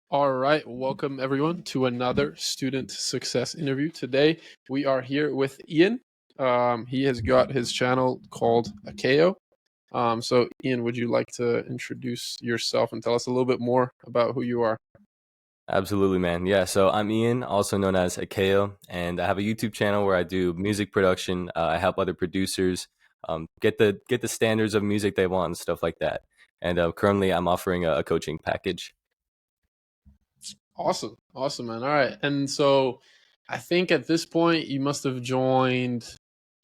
All right, welcome everyone to another student success interview. Today we are here with Ian. He has got his channel called Akeo. So Ian, would you like to introduce yourself and tell us a little bit more about who you are? Absolutely, man. Yeah, so I'm Ian, also known as Akeo, and I have a YouTube channel where I do music production. I help other producers get the standards of music they want and stuff like that. And currently, I'm offering a coaching package. Awesome, awesome, man. All right, and so I think at this point you must have joined.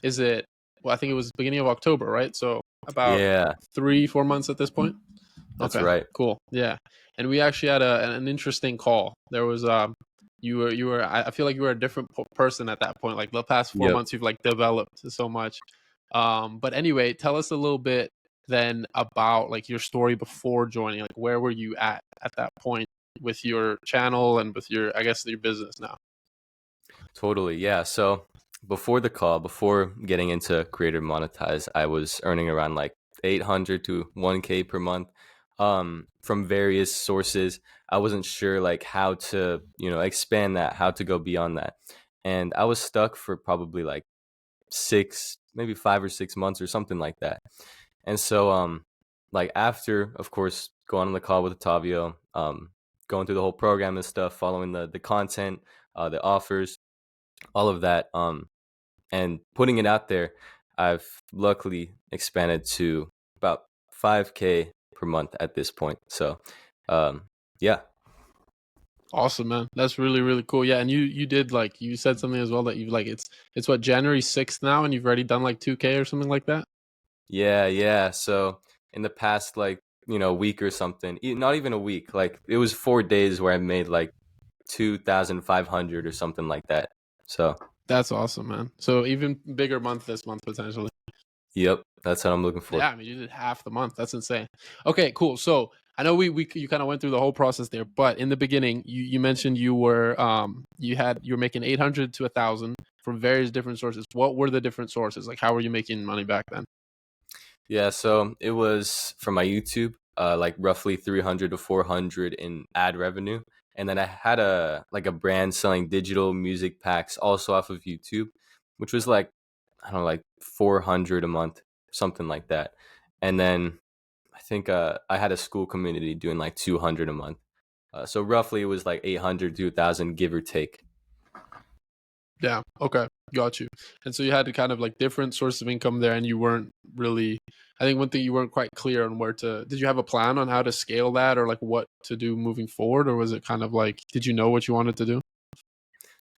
Is it? Well, I think it was beginning of October, right? So about Yeah, 3, 4 months at this point. that's Okay, right. cool. Yeah. And we actually had an interesting call. There was you were I feel like you were a different person at that point. Like the past four Yep. months you've like developed so much. But anyway, tell us a little bit then about like your story before joining. Like where were you at that point with your channel and with your I guess your business now? Totally. Yeah. So before the call, before getting into Creator Monetize, I was earning around like 800 to 1K per month from various sources. I wasn't sure like how to, expand that, how to go beyond that. And I was stuck for probably like six, maybe 5 or 6 months or something like that. And so, like after, of course, going on the call with Otavio, going through the whole program and stuff, following the content, the offers, all of that, and putting it out there, I've luckily expanded to about 5K per month at this point. So, yeah. Awesome, man. That's really, really cool. Yeah, and you did like you said something as well that you've like it's what January 6th now and you've already done like 2K or something like that? Yeah, yeah. So in the past, like, week or something, not even a week, like it was 4 days where I made like 2,500 or something like that. So, That's awesome, man. So even bigger month this month potentially. yep, that's what I'm looking for. Yeah, I mean you did half the month. That's insane. Okay, cool. So I know we you kind of went through the whole process there, but in the beginning you mentioned you were you were making 800 to 1,000 from various different sources. What were the different sources? Like how were you making money back then? Yeah, so it was from my YouTube, like roughly 300 to 400 in ad revenue. And then I had a brand selling digital music packs also off of YouTube, which was like, I don't know, like 400 a month, something like that. And then I think I had a school community doing like 200 a month. So roughly it was like 800 to 1,000, give or take. Yeah. Okay. Got you. And so you had to kind of like different sources of income there, and you weren't really. I think one thing you weren't quite clear on where to. Did you have a plan on how to scale that, or like what to do moving forward, or was it kind of like, did you know what you wanted to do?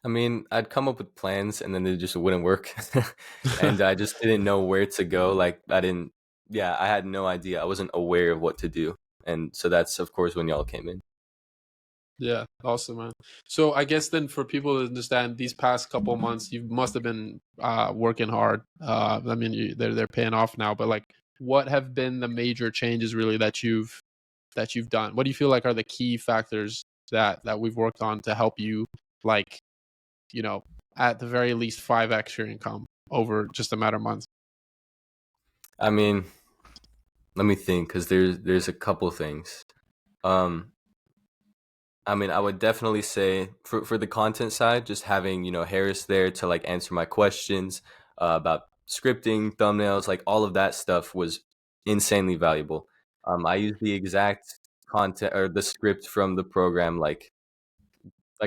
I mean, I'd come up with plans and then they just wouldn't work. And I just didn't know where to go. Like, yeah, I had no idea. I wasn't aware of what to do. And so that's, of course, when y'all came in. Yeah, awesome, man. So I guess then for people to understand, these past couple months, you must have been working hard. I mean, they're paying off now, but like, what have been the major changes really that you've done? What do you feel like are the key factors that we've worked on to help you, like, you know, at the very least 5x your income over just a matter of months? I mean, let me think, because there's a couple things. Um, I mean, I would definitely say for the content side, just having, Harris there to like answer my questions about scripting, thumbnails, like all of that stuff was insanely valuable. I used the exact content or the script from the program like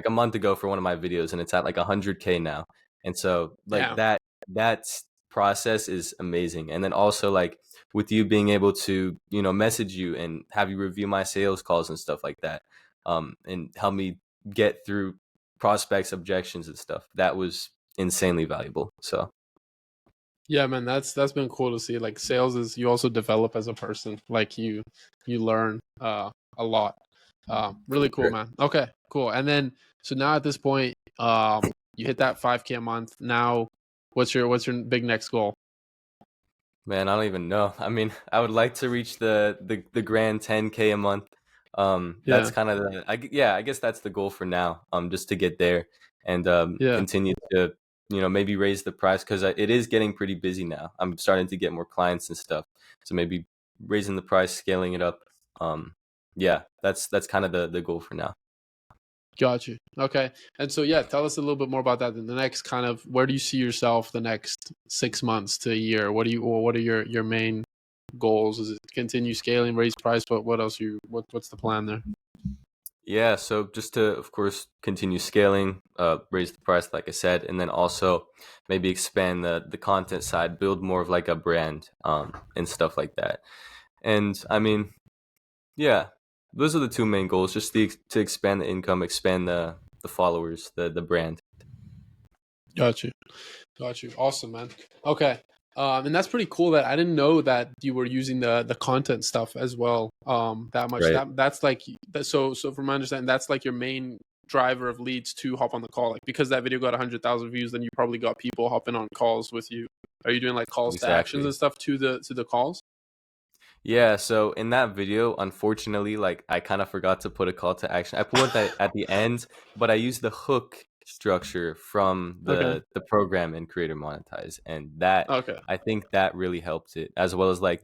a month ago for one of my videos, and it's at like 100K now. And so like Damn. that process is amazing. And then also like with you being able to, message you and have you review my sales calls and stuff like that, and help me get through prospects, objections and stuff. That was insanely valuable. So Yeah, man, that's been cool to see. Like sales is you also develop as a person. Like you learn a lot. for Really cool, sure. man. Okay, cool. And then so now at this point, you hit that 5K a month. Now, what's your big next goal? Man, I don't even know. I mean, I would like to reach the grand 10K a month. That's Yeah, kind of yeah, I guess that's the goal for now. Just to get there and yeah, continue to, maybe raise the price because it is getting pretty busy now. I'm starting to get more clients and stuff. So maybe raising the price, scaling it up. Yeah, that's kind of the goal for now. Got you. Okay. And so yeah, tell us a little bit more about that. In the next kind of, where do you see yourself the next 6 months to a year? What are your main goals? Is it continue scaling, raise price? What else what's the plan there? Yeah, so just to, of course, continue scaling, raise the price, like I said, and then also maybe expand the content side, build more of like a brand, and stuff like that. And I mean, yeah, those are the two main goals: just to expand the income, expand the followers, the brand. Got you. Got you. Awesome, man. Okay. And that's pretty cool that I didn't know that you were using the content stuff as well. That much. Right. That's like that. So from my understanding, that's like your main driver of leads to hop on the call. Like because that video got 100,000 views, then you probably got people hopping on calls with you. Are you doing like calls to actions Exactly. and stuff to the calls? Yeah, so in that video, unfortunately, like I kind of forgot to put a call to action. I put that at the end, but I used the hook structure from Okay. the program in Creator Monetize, and that Okay. I think that really helped it, as well as like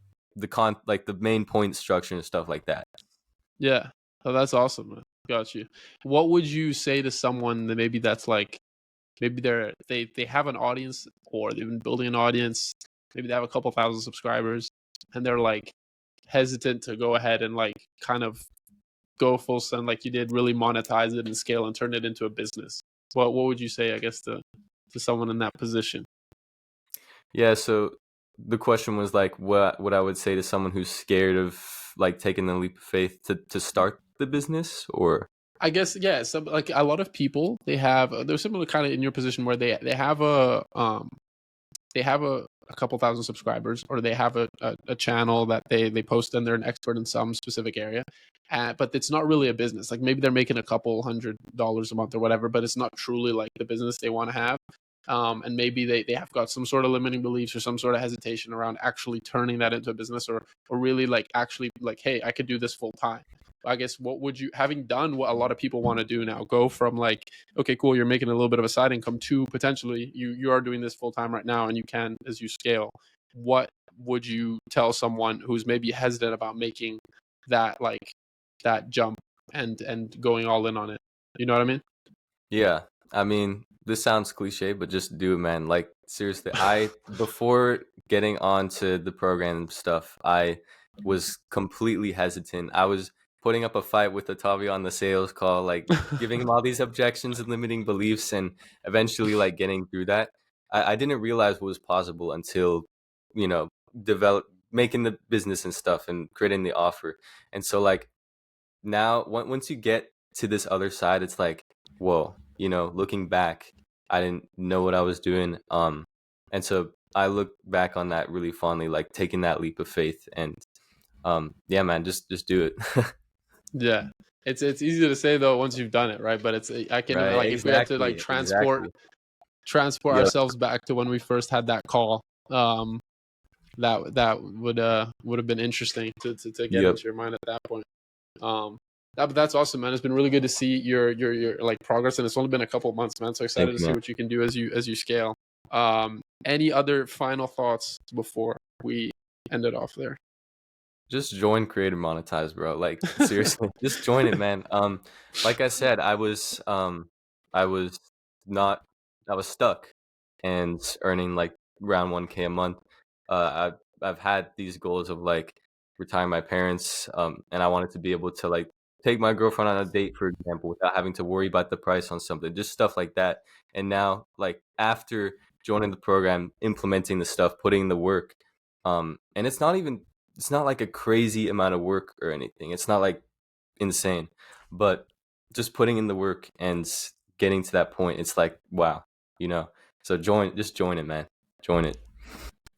like the main point structure and stuff like that. Yeah. Oh, that's awesome, man. Got you. What would you say to someone that maybe that's like maybe they have an audience or they've been building an audience, maybe they have a couple thousand subscribers and they're like hesitant to go ahead and like kind of go full send like you did, really monetize it and scale and turn it into a business? What would you say, I guess, to someone in that position? Yeah, so the question was like what I would say to someone who's scared of like taking the leap of faith to start the business, or I guess yeah. So like a lot of people, they have they're similar kind of in your position where they have a couple thousand subscribers, or they have a channel that they post and they're an expert in some specific area, but it's not really a business. Like maybe they're making a couple $100 a month or whatever, but it's not truly like the business they want to have. And maybe they have got some sort of limiting beliefs or some sort of hesitation around actually turning that into a business, or really like actually like, hey, I could do this full time. I guess what would you, having done what a lot of people want to do now, go from like, okay, cool, you're making a little bit of a side income to potentially you are doing this full time right now and you can as you scale. What would you tell someone who's maybe hesitant about making that like that jump and going all in on it? You know what I mean? yeah, I mean, this sounds cliche, but just do it, man. Like seriously, I before getting onto the program stuff, I was completely hesitant. I was putting up a fight with Otavio on the sales call, like giving him all these objections and limiting beliefs, and eventually like getting through that. I didn't realize what was possible until, you know, develop making the business and stuff and creating the offer. And so like now once you get to this other side, it's like, whoa, you know, looking back, I didn't know what I was doing. And so I look back on that really fondly, like taking that leap of faith. And yeah, man, just do it. Yeah. It's easy to say though once you've done it, right? But it's I can Right, like if we had to like exactly. transport Yep. ourselves back to when we first had that call, that would have been interesting to get Yep. into your mind at that point. But that's awesome, man. It's been really good to see your like progress, and it's only been a couple of months, man. So excited Thank to you, see man. what you can do as you scale. Any other final thoughts before we end it off there? Just join Creator Monetize, bro. Like seriously, just join it, man. Like I said, I was not, I was stuck and earning like around 1K a month. I've had these goals of like retiring my parents, and I wanted to be able to like take my girlfriend on a date, for example, without having to worry about the price on something, just stuff like that. And now, like after joining the program, implementing the stuff, putting in the work, and it's not like a crazy amount of work or anything. It's not like insane, but just putting in the work and getting to that point, it's like, wow, you know. So just join it, man. Join it.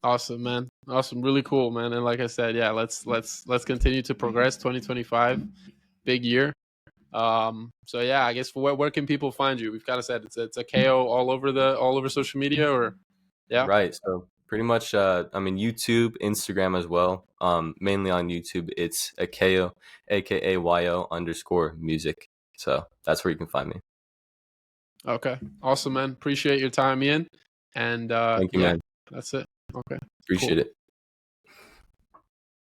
Awesome, man. Awesome, really cool, man. And like I said, yeah, let's continue to progress. 2025, big year. So yeah, I guess where can people find you? We've kind of said it's a KO all over social media, or yeah. Right. So pretty much, I mean, YouTube, Instagram as well. Mainly on YouTube, it's Akayo, AKAYO underscore music. So that's where you can find me. Okay, awesome, man. Appreciate your time, Ian. And Thank you, yeah, man. that's it. Okay, cool. Appreciate it.